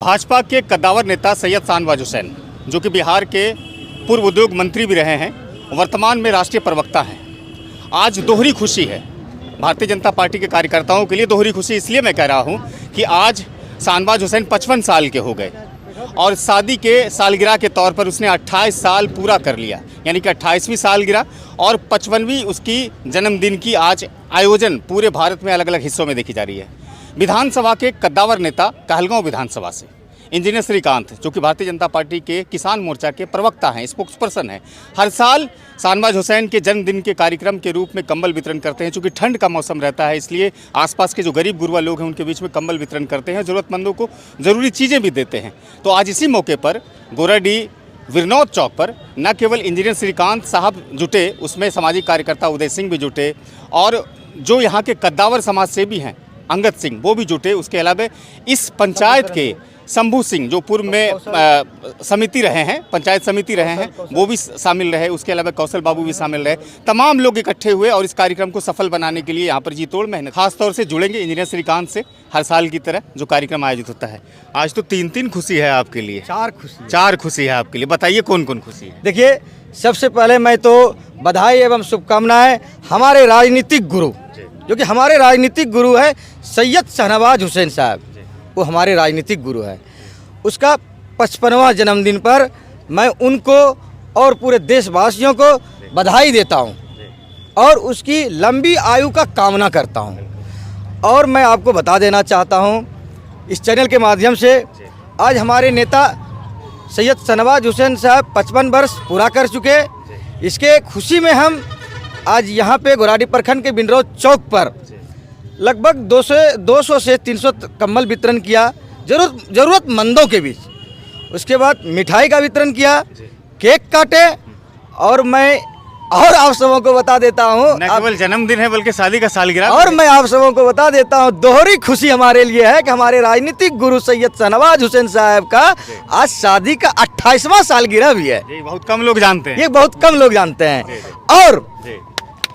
भाजपा के कद्दावर नेता सैयद शाहनवाज हुसैन, जो कि बिहार के पूर्व उद्योग मंत्री भी रहे हैं, वर्तमान में राष्ट्रीय प्रवक्ता हैं। आज दोहरी खुशी है भारतीय जनता पार्टी के कार्यकर्ताओं के लिए। दोहरी खुशी इसलिए मैं कह रहा हूं कि आज शाहनवाज हुसैन 55 साल के हो गए और शादी के सालगिरह के तौर पर उसने 28 साल पूरा कर लिया, यानी कि 28वीं सालगिरह और 55वीं उसकी जन्मदिन की आज आयोजन पूरे भारत में अलग अलग हिस्सों में देखी जा रही है। विधानसभा के कद्दावर नेता कहलगांव विधानसभा से इंजीनियर श्रीकांत, जो कि भारतीय जनता पार्टी के किसान मोर्चा के प्रवक्ता हैं, स्पोक्स पर्सन हैं, हर साल शाहनवाज हुसैन के जन्मदिन के कार्यक्रम के रूप में कंबल वितरण करते हैं। चूँकि ठंड का मौसम रहता है, इसलिए आसपास के जो गरीब गुरबा लोग हैं उनके बीच में कंबल वितरण करते हैं, ज़रूरतमंदों को ज़रूरी चीज़ें भी देते हैं। तो आज इसी मौके पर गोराडीह विरनौत चौक पर न केवल इंजीनियर श्रीकांत साहब जुटे, उसमें सामाजिक कार्यकर्ता उदय सिंह भी जुटे और जो यहाँ के कद्दावर समाज से भी हैं अंगद सिंह, वो भी जुटे। उसके अलावा इस पंचायत के शंभू सिंह, जो पूर्व में समिति रहे हैं, पंचायत समिति रहे हैं, वो भी शामिल रहे। उसके अलावा कौशल बाबू भी शामिल रहे। तमाम लोग इकट्ठे हुए और इस कार्यक्रम को सफल बनाने के लिए यहाँ पर जी तोड़ मेहनत। खासतौर से जुड़ेंगे इंजीनियर श्रीकांत से हर साल की तरह जो कार्यक्रम आयोजित होता है। आज तो तीन खुशी है आपके लिए, चार खुशी है आपके लिए। बताइए कौन कौन खुशी है? देखिए, सबसे पहले मैं तो बधाई एवं शुभकामनाएं हमारे राजनीतिक गुरु, जो कि हमारे राजनीतिक गुरु है सैयद शाहनवाज हुसैन साहब, वो हमारे राजनीतिक गुरु है। उसका 55वां जन्मदिन पर मैं उनको और पूरे देशवासियों को बधाई देता हूं और उसकी लंबी आयु का कामना करता हूं। और मैं आपको बता देना चाहता हूं इस चैनल के माध्यम से, आज हमारे नेता सैयद शाहनवाज हुसैन साहब 55 वर्ष पूरा कर चुके। इसके खुशी में हम आज यहाँ पे गोराडीह प्रखंड के विरनौत चौक पर लगभग 200 से 300 कंबल वितरण किया ज़रूरतमंदों के बीच। उसके बाद मिठाई का वितरण किया, केक काटे और मैं आप सबों को बता देता हूँ, न केवल जन्मदिन है बल्कि शादी का सालगिरह। और मैं आप सबों को बता देता हूँ, दोहरी खुशी हमारे लिए है कि हमारे राजनीतिक गुरु सैयद शाहनवाज हुसैन साहब का आज शादी का 28वां सालगिरह भी है। ये बहुत कम लोग जानते हैं, ये बहुत कम लोग जानते हैं। और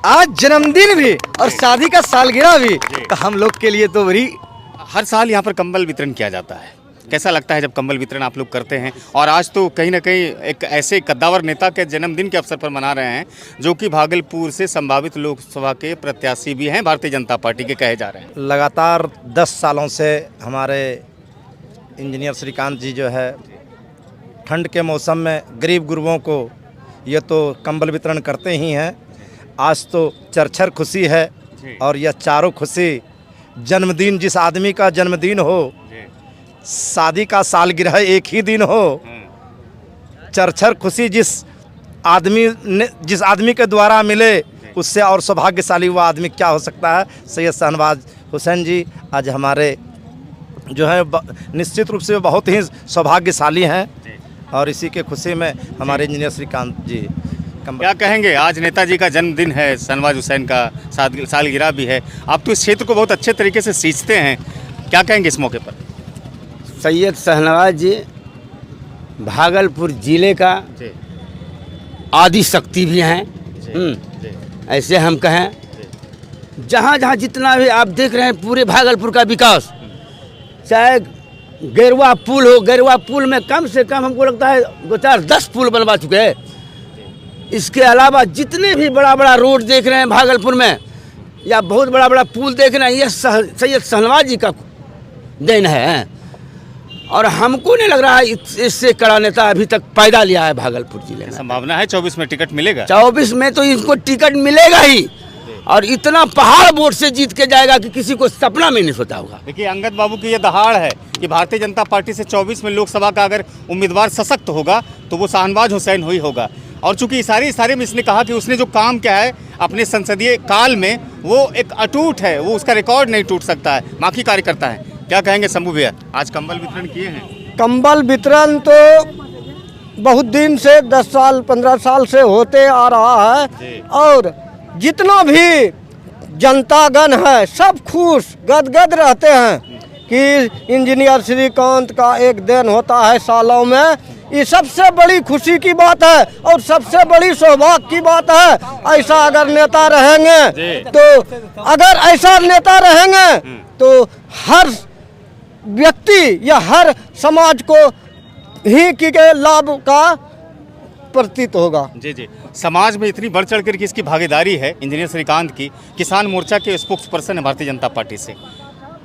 आज जन्मदिन भी और शादी का सालगिरह भी, तो हम लोग के लिए तो बड़ी। हर साल यहाँ पर कंबल वितरण किया जाता है। कैसा लगता है जब कंबल वितरण आप लोग करते हैं? और आज तो कहीं ना कहीं एक ऐसे कद्दावर नेता के जन्मदिन के अवसर पर मना रहे हैं जो कि भागलपुर से संभावित लोकसभा के प्रत्याशी भी हैं, भारतीय जनता पार्टी के कहे जा रहे हैं। लगातार 10 सालों से हमारे इंजीनियर श्रीकांत जी जो है ठंड के मौसम में गरीब गुरबों को ये तो कंबल वितरण करते ही हैं। आज तो चरचर खुशी है और यह चारों खुशी, जन्मदिन जिस आदमी का जन्मदिन हो, शादी का सालगिरह एक ही दिन हो, चरचर खुशी जिस आदमी के द्वारा मिले, उससे और सौभाग्यशाली वो आदमी क्या हो सकता है। सैयद शाहनवाज हुसैन जी आज हमारे जो है निश्चित रूप से बहुत ही सौभाग्यशाली हैं और इसी के खुशी में हमारे इंजीनियर श्रीकांत जी क्या कहेंगे? आज नेताजी का जन्मदिन है, शाहनवाज हुसैन का सालगिरह भी है। आप तो इस क्षेत्र को बहुत अच्छे तरीके से सींचते हैं, क्या कहेंगे इस मौके पर? सैयद शाहनवाज जी भागलपुर ज़िले का आदि शक्ति भी हैं। ऐसे हम कहें, जहाँ जहाँ जितना भी आप देख रहे हैं पूरे भागलपुर का विकास, चाहे गैरवा पुल हो, गैरवा पुल में कम से कम हमको लगता है 2-4-10 पुल बनवा चुके हैं। इसके अलावा जितने भी बड़ा बड़ा रोड देख रहे हैं भागलपुर में या बहुत बड़ा बड़ा पुल देख रहे हैं, ये सैयद शाहनवाज जी का देन है। और हमको नहीं लग रहा है इससे कड़ा नेता अभी तक पैदा लिया है भागलपुर जिले में। संभावना है 24 में टिकट मिलेगा। 24 में तो इनको टिकट मिलेगा ही, और इतना पहाड़ वोट से जीत के जाएगा कि किसी को सपना में नहीं सोचा होगा। देखिए, अंगद बाबू की ये दहाड़ है कि भारतीय जनता पार्टी से 24 में लोकसभा का अगर उम्मीदवार सशक्त होगा तो वो शाहनवाज हुसैन ही होगा। और चूंकि इशारे में इसने कहा कि उसने जो काम किया है अपने संसदीय काल में, वो एक अटूट है, वो उसका रिकॉर्ड नहीं टूट सकता है। बाकी कार्यकर्ता है, क्या कहेंगे शंभू भैया? आज कंबल वितरण किए हैं। कंबल वितरण तो बहुत दिन से 10 साल 15 साल से होते आ रहा है और जितना भी जनतागण है सब खुश गदगद रहते हैं कि इंजीनियर श्रीकांत का एक दिन होता है सालों में। ये सबसे बड़ी खुशी की बात है और सबसे बड़ी सौभाग्य की बात है। ऐसा अगर नेता रहेंगे तो हर व्यक्ति या हर समाज को ही के लाभ का प्रतीत होगा। जी जी, समाज में इतनी बढ़ चढ़ कर की इसकी भागीदारी है इंजीनियर श्रीकांत की, किसान मोर्चा के स्पोक्स पर्सन है भारतीय जनता पार्टी से,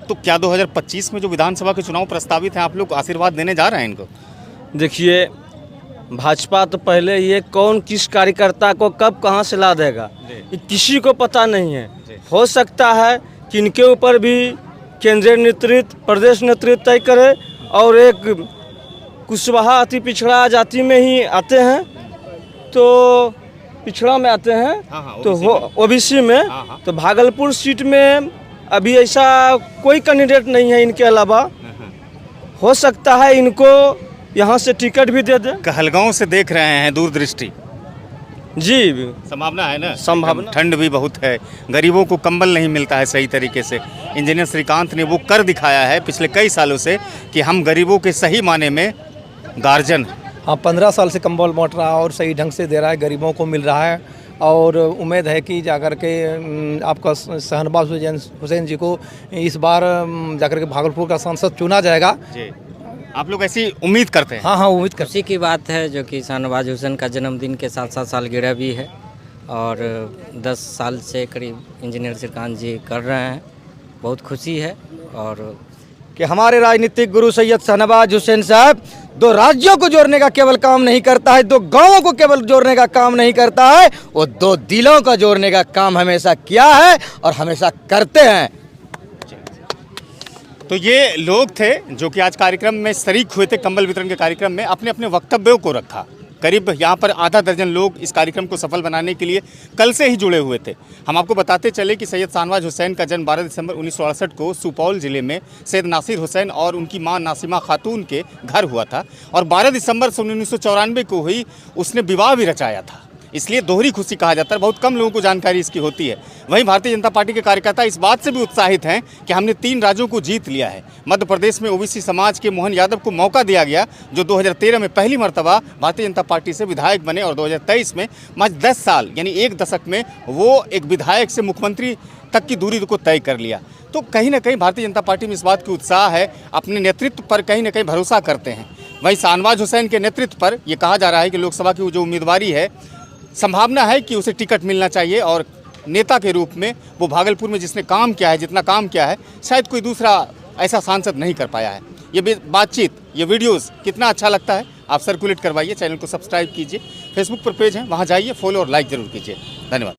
तो क्या 2025 में जो विधानसभा के चुनाव प्रस्तावित हैं आप लोग आशीर्वाद देने जा रहे हैं इनको? देखिए, भाजपा तो पहले ये कौन किस कार्यकर्ता को कब कहाँ से ला देगा ये किसी को पता नहीं है। हो सकता है कि इनके ऊपर भी केंद्रीय नेतृत्व, प्रदेश नेतृत्व तय करे, और एक कुशवाहा अति पिछड़ा जाति में ही आते हैं, तो पिछड़ा में आते हैं, हाँ, तो ओबीसी में, तो भागलपुर सीट में अभी ऐसा कोई कैंडिडेट नहीं है इनके अलावा। हो सकता है इनको यहाँ से टिकट भी दे दे। कहलगांव से देख रहे हैं दूरदृष्टि, जी संभावना है ना? संभावना। ठंड भी बहुत है, गरीबों को कंबल नहीं मिलता है सही तरीके से। इंजीनियर श्रीकांत ने वो कर दिखाया है पिछले कई सालों से कि हम गरीबों के सही माने में गार्जियन हैं। हाँ, 15 साल से कंबल बांट रहा है और सही ढंग से दे रहा है, गरीबों को मिल रहा है, और उम्मीद है कि जाकर के आपका शहनवाज हुसैन जी को इस बार जाकर के भागलपुर का सांसद चुना जाएगा। जी, आप लोग ऐसी उम्मीद करते हैं? हाँ हाँ, उम्मीद कर। खुशी की बात है जो कि शहनवाज हुसैन का जन्मदिन के साथ साथ सालगिरह भी है, और 10 साल से करीब इंजीनियर श्रीकांत जी कर रहे हैं। बहुत खुशी है। और कि हमारे राजनीतिक गुरु सैयद शहनवाज हुसैन साहब 2 राज्यों को जोड़ने का केवल काम नहीं करता है, 2 गांवों को केवल जोड़ने का काम नहीं करता है, वो 2 दिलों का जोड़ने का काम हमेशा किया है और हमेशा करते हैं। तो ये लोग थे जो कि आज कार्यक्रम में शरीक हुए थे, कंबल वितरण के कार्यक्रम में अपने अपने वक्तव्यों को रखा। करीब यहाँ पर आधा दर्जन लोग इस कार्यक्रम को सफल बनाने के लिए कल से ही जुड़े हुए थे। हम आपको बताते चले कि सैयद शहनवाज हुसैन का जन्म 12 दिसंबर 1968 को सुपौल जिले में सैयद नासिर हुसैन और उनकी मां नासिमा खातून के घर हुआ था, और 12 दिसंबर 1994 को ही उसने विवाह भी रचाया था। इसलिए दोहरी खुशी कहा जाता है। बहुत कम लोगों को जानकारी इसकी होती है। वहीं भारतीय जनता पार्टी के कार्यकर्ता इस बात से भी उत्साहित हैं कि हमने 3 राज्यों को जीत लिया है। मध्य प्रदेश में ओबीसी समाज के मोहन यादव को मौका दिया गया, जो 2013 में पहली मर्तबा भारतीय जनता पार्टी से विधायक बने, और 2023 में महज 10 साल यानी 1 दशक में वो एक विधायक से मुख्यमंत्री तक की दूरी को तय कर लिया। तो कहीं ना कहीं भारतीय जनता पार्टी में इस बात की उत्साह है, अपने नेतृत्व पर कहीं ना कहीं भरोसा करते हैं। वहीं शहनवाज हुसैन के नेतृत्व पर यह कहा जा रहा है कि लोकसभा की जो उम्मीदवारी है, संभावना है कि उसे टिकट मिलना चाहिए, और नेता के रूप में वो भागलपुर में जिसने काम किया है, जितना काम किया है, शायद कोई दूसरा ऐसा सांसद नहीं कर पाया है। ये बातचीत, ये वीडियोस कितना अच्छा लगता है आप सर्कुलेट करवाइए, चैनल को सब्सक्राइब कीजिए, फेसबुक पर पेज है वहाँ जाइए, फॉलो और लाइक जरूर कीजिए। धन्यवाद।